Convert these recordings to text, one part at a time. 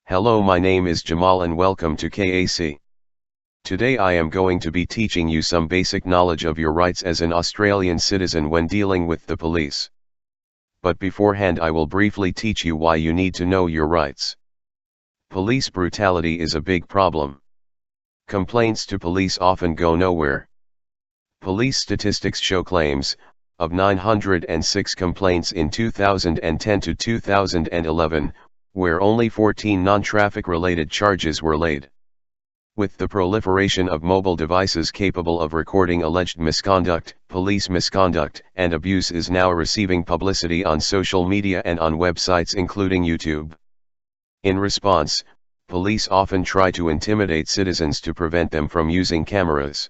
Hello, my name is Jamal and welcome to KAC. Today I am going to be teaching you some basic knowledge of your rights as an Australian citizen when dealing with the police. But beforehand I will briefly teach you why you need to know your rights. Police brutality is a big problem. Complaints to police often go nowhere. Police statistics show claims of 906 complaints in 2010 to 2011, where only 14 non-traffic related charges were laid. With the proliferation of mobile devices capable of recording alleged misconduct, police misconduct and abuse is now receiving publicity on social media and on websites including YouTube. In response, police often try to intimidate citizens to prevent them from using cameras.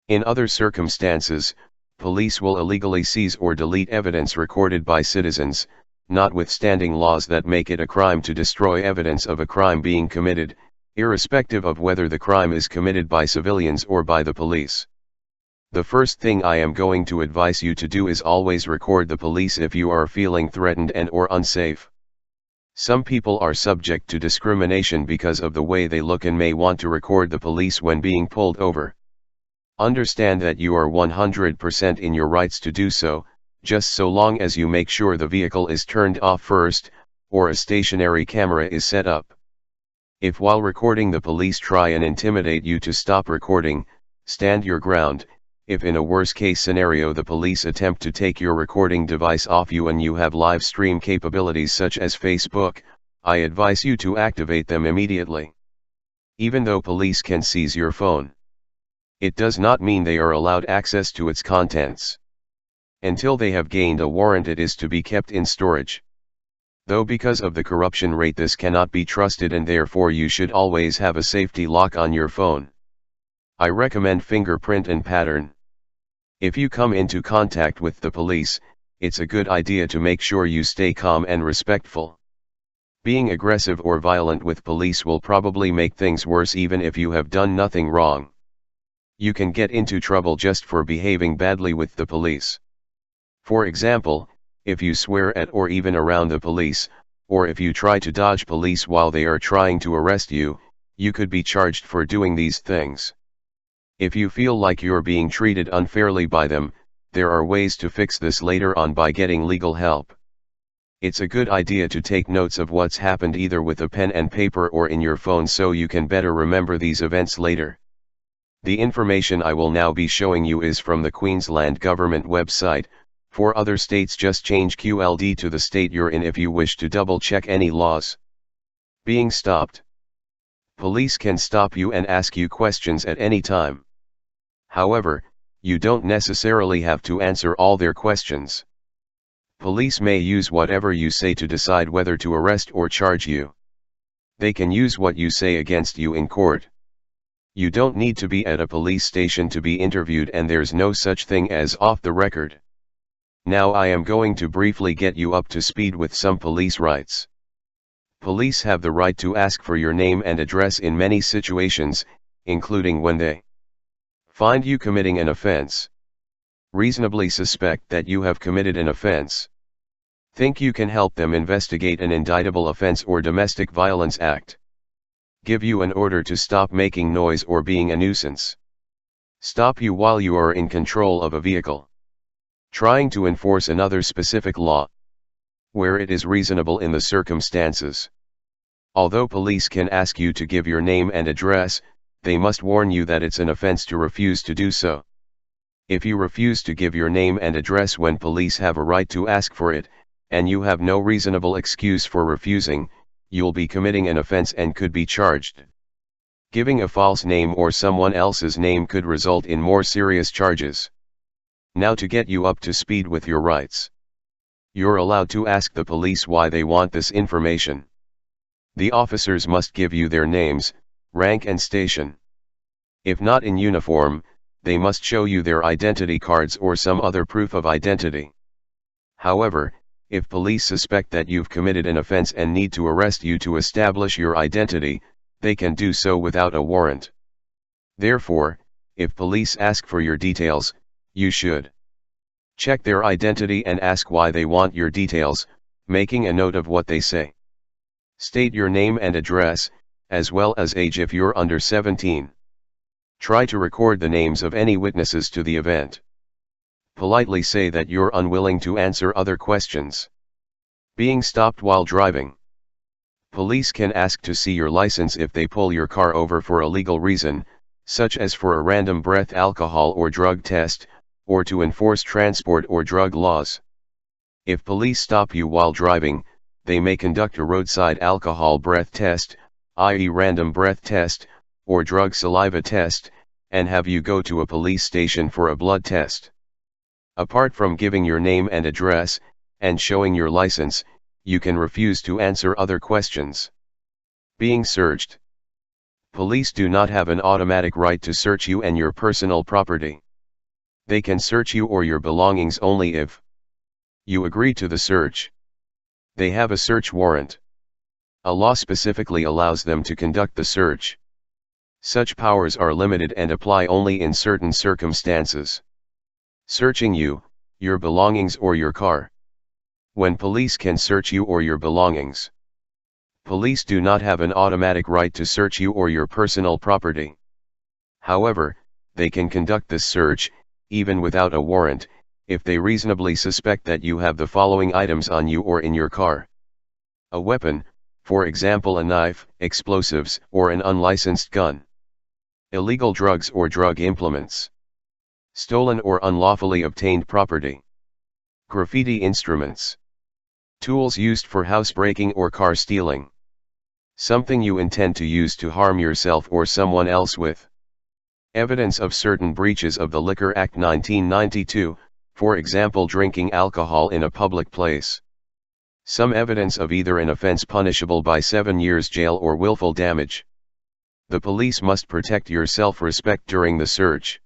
In other circumstances, police will illegally seize or delete evidence recorded by citizens, notwithstanding laws that make it a crime to destroy evidence of a crime being committed, irrespective of whether the crime is committed by civilians or by the police. The first thing I am going to advise you to do is always record the police if you are feeling threatened and/or unsafe. Some people are subject to discrimination because of the way they look and may want to record the police when being pulled over. Understand that you are 100% in your rights to do so, just so long as you make sure the vehicle is turned off first, or a stationary camera is set up. If while recording the police try and intimidate you to stop recording, stand your ground. If in a worst case scenario the police attempt to take your recording device off you and you have live stream capabilities such as Facebook, I advise you to activate them immediately. Even though police can seize your phone, it does not mean they are allowed access to its contents. Until they have gained a warrant, it is to be kept in storage. Though because of the corruption rate this cannot be trusted and therefore you should always have a safety lock on your phone. I recommend fingerprint and pattern. If you come into contact with the police, it's a good idea to make sure you stay calm and respectful. Being aggressive or violent with police will probably make things worse even if you have done nothing wrong. You can get into trouble just for behaving badly with the police. For example, if you swear at or even around the police, or if you try to dodge police while they are trying to arrest you, you could be charged for doing these things. If you feel like you're being treated unfairly by them, there are ways to fix this later on by getting legal help. It's a good idea to take notes of what's happened either with a pen and paper or in your phone so you can better remember these events later. The information I will now be showing you is from the Queensland Government website. For other states, just change QLD to the state you're in if you wish to double check any laws. Being stopped. Police can stop you and ask you questions at any time. However, you don't necessarily have to answer all their questions. Police may use whatever you say to decide whether to arrest or charge you. They can use what you say against you in court. You don't need to be at a police station to be interviewed, and there's no such thing as off the record. Now I am going to briefly get you up to speed with some police rights. Police have the right to ask for your name and address in many situations, including when they find you committing an offense, reasonably suspect that you have committed an offense, think you can help them investigate an indictable offense or domestic violence act, give you an order to stop making noise or being a nuisance, stop you while you are in control of a vehicle, trying to enforce another specific law, where it is reasonable in the circumstances. Although police can ask you to give your name and address, they must warn you that it's an offense to refuse to do so. If you refuse to give your name and address when police have a right to ask for it, and you have no reasonable excuse for refusing, you'll be committing an offense and could be charged. Giving a false name or someone else's name could result in more serious charges. Now to get you up to speed with your rights. You're allowed to ask the police why they want this information. The officers must give you their names, rank and station. If not in uniform, they must show you their identity cards or some other proof of identity. However, if police suspect that you've committed an offense and need to arrest you to establish your identity, they can do so without a warrant. Therefore, if police ask for your details, you should check their identity and ask why they want your details, making a note of what they say. State your name and address, as well as age if you're under 17. Try to record the names of any witnesses to the event. Politely say that you're unwilling to answer other questions. Being stopped while driving. Police can ask to see your license if they pull your car over for a legal reason, such as for a random breath alcohol or drug test, or to enforce transport or drug laws. If police stop you while driving, they may conduct a roadside alcohol breath test, i.e. random breath test, or drug saliva test, and have you go to a police station for a blood test. Apart from giving your name and address, and showing your license, you can refuse to answer other questions. Being searched. Police do not have an automatic right to search you and your personal property. They can search you or your belongings only if you agree to the search. They have a search warrant. A law specifically allows them to conduct the search. Such powers are limited and apply only in certain circumstances. Searching you, your belongings or your car. When police can search you or your belongings. Police do not have an automatic right to search you or your personal property. However, they can conduct this search, even without a warrant, if they reasonably suspect that you have the following items on you or in your car. A weapon, for example a knife, explosives, or an unlicensed gun. Illegal drugs or drug implements. Stolen or unlawfully obtained property. Graffiti instruments. Tools used for housebreaking or car stealing. Something you intend to use to harm yourself or someone else with. Evidence of certain breaches of the Liquor Act 1992, for example drinking alcohol in a public place. Some evidence of either an offense punishable by 7 years jail or willful damage. The police must protect your self-respect during the search.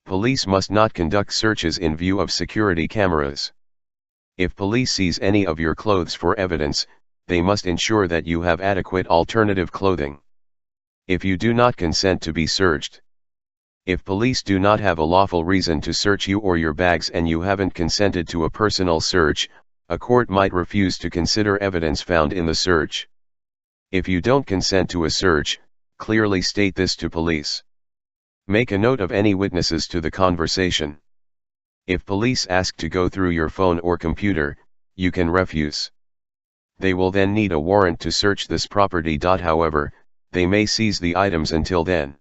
Police must not conduct searches in view of security cameras. If police seize any of your clothes for evidence, they must ensure that you have adequate alternative clothing. If you do not consent to be searched. If police do not have a lawful reason to search you or your bags and you haven't consented to a personal search, a court might refuse to consider evidence found in the search. If you don't consent to a search, clearly state this to police. Make a note of any witnesses to the conversation. If police ask to go through your phone or computer, you can refuse. They will then need a warrant to search this property. However, they may seize the items until then.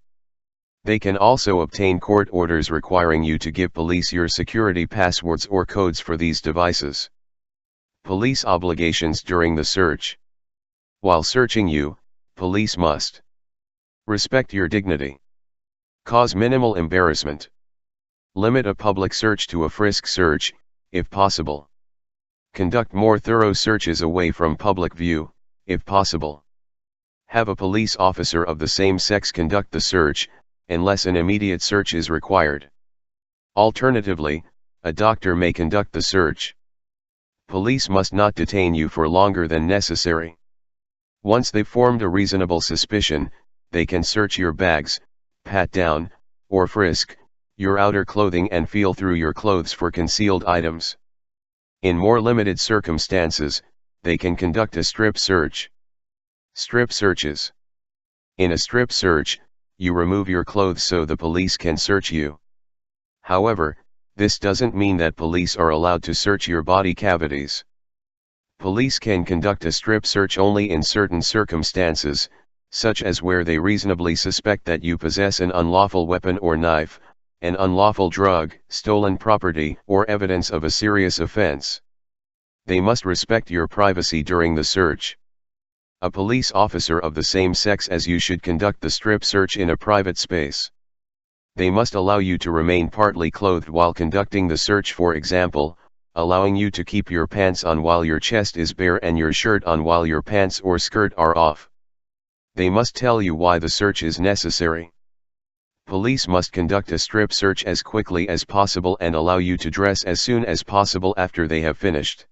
They can also obtain court orders requiring you to give police your security passwords or codes for these devices. Police obligations during the search. While searching you, police must respect your dignity. Cause minimal embarrassment. Limit a public search to a frisk search, if possible. Conduct more thorough searches away from public view, if possible. Have a police officer of the same sex conduct the search, unless an immediate search is required. Alternatively, a doctor may conduct the search. Police must not detain you for longer than necessary. Once they've formed a reasonable suspicion, they can search your bags, pat down, or frisk your outer clothing and feel through your clothes for concealed items. In more limited circumstances, they can conduct a strip search. Strip searches. In a strip search, you remove your clothes so the police can search you. However, this doesn't mean that police are allowed to search your body cavities. Police can conduct a strip search only in certain circumstances, such as where they reasonably suspect that you possess an unlawful weapon or knife, an unlawful drug, stolen property, or evidence of a serious offense. They must respect your privacy during the search. A police officer of the same sex as you should conduct the strip search in a private space. They must allow you to remain partly clothed while conducting the search, for example, allowing you to keep your pants on while your chest is bare and your shirt on while your pants or skirt are off. They must tell you why the search is necessary. Police must conduct a strip search as quickly as possible and allow you to dress as soon as possible after they have finished.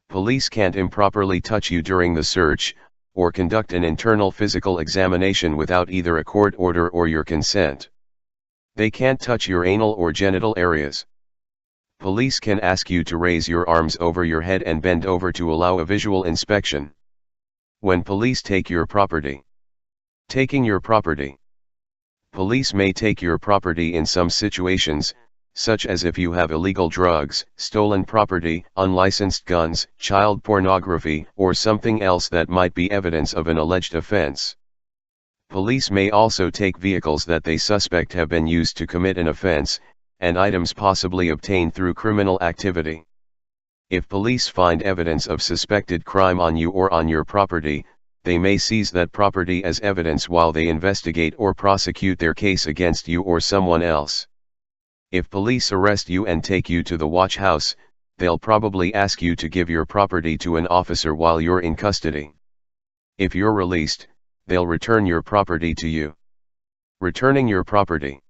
Police can't improperly touch you during the search, or conduct an internal physical examination without either a court order or your consent. They can't touch your anal or genital areas. Police can ask you to raise your arms over your head and bend over to allow a visual inspection. When police take your property. Taking your property. Police may take your property in some situations, such as if you have illegal drugs, stolen property, unlicensed guns, child pornography, or something else that might be evidence of an alleged offense. Police may also take vehicles that they suspect have been used to commit an offense, and items possibly obtained through criminal activity. If police find evidence of suspected crime on you or on your property, they may seize that property as evidence while they investigate or prosecute their case against you or someone else. If police arrest you and take you to the watch house, they'll probably ask you to give your property to an officer while you're in custody. If you're released, they'll return your property to you. Returning your property.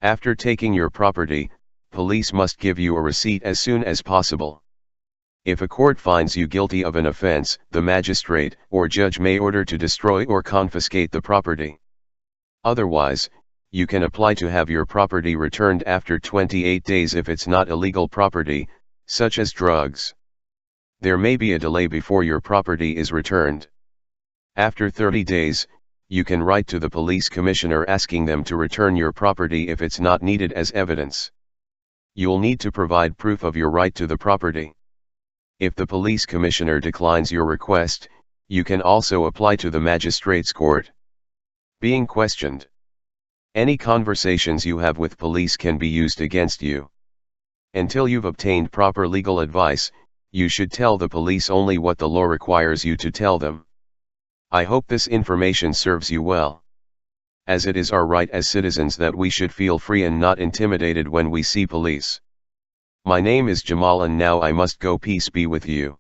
After taking your property, police must give you a receipt as soon as possible. If a court finds you guilty of an offense, the magistrate or judge may order to destroy or confiscate the property. Otherwise, you can apply to have your property returned after 28 days if it's not illegal property, such as drugs. There may be a delay before your property is returned. After 30 days, you can write to the police commissioner asking them to return your property if it's not needed as evidence. You'll need to provide proof of your right to the property. If the police commissioner declines your request, you can also apply to the magistrate's court. Being questioned. Any conversations you have with police can be used against you. Until you've obtained proper legal advice, you should tell the police only what the law requires you to tell them. I hope this information serves you well. As it is our right as citizens that we should feel free and not intimidated when we see police. My name is Jamal and now I must go. Peace be with you.